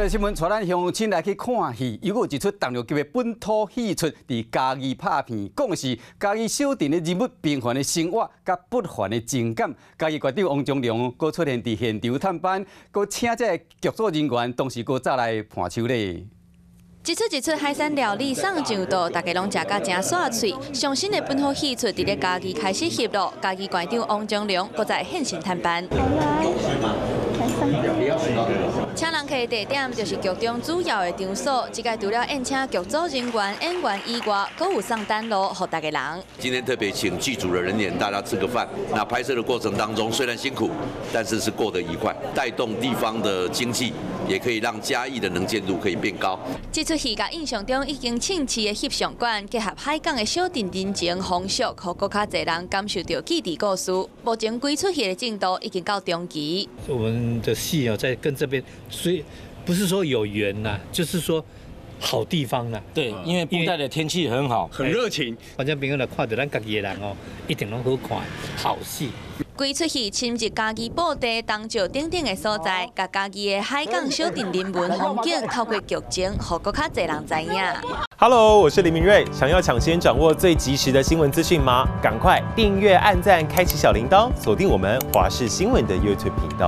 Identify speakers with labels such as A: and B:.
A: 个新闻，带咱乡亲来去看戏。又有一出重量级的本土戏出，伫嘉义拍片，讲的是嘉义小镇的人物平凡的生活，甲不凡的情感。嘉义县长王忠良，佮出现伫现场探班，佮请这剧组人员，同时佮走来盘手咧。
B: 一出海鲜料理送上桌，大家拢食甲真煞脆。上新的本土戏出伫咧嘉义开始翕录，嘉义县长王忠良佮在现身探班。请人客的地点就是剧中主要的场所，即个除了宴请剧组人员、演员以外，佮有送单路给大家人。
C: 今天特别请剧组的人员大家吃个饭。那拍摄的过程当中虽然辛苦，但是过得愉快，带动地方的经济，也可以让嘉义的能见度可以变高。
B: 这出戏甲印象中已经称市的翕相馆，结合海港的小镇人情风俗，让更较侪人感受到记忆故事。目前规出戏的进度已经到中期。
D: 我们的戏在跟这边，所以不是说有缘呐，就是说好地方呐。
E: 对，因为布袋的天气很好，
F: 很热情。
D: 反正朋友来看到咱家己的人哦，一定拢好看，好戏。
B: 规出戏深入嘉义布袋、东石等等的所在，甲嘉义的海港小镇人文风景，透过剧情，让更较侪人知影。
G: Hello， 我是林明瑞。想要抢先掌握最及时的新闻资讯吗？赶快订阅、按赞、开启小铃铛，锁定我们华视新闻的 YouTube 频道。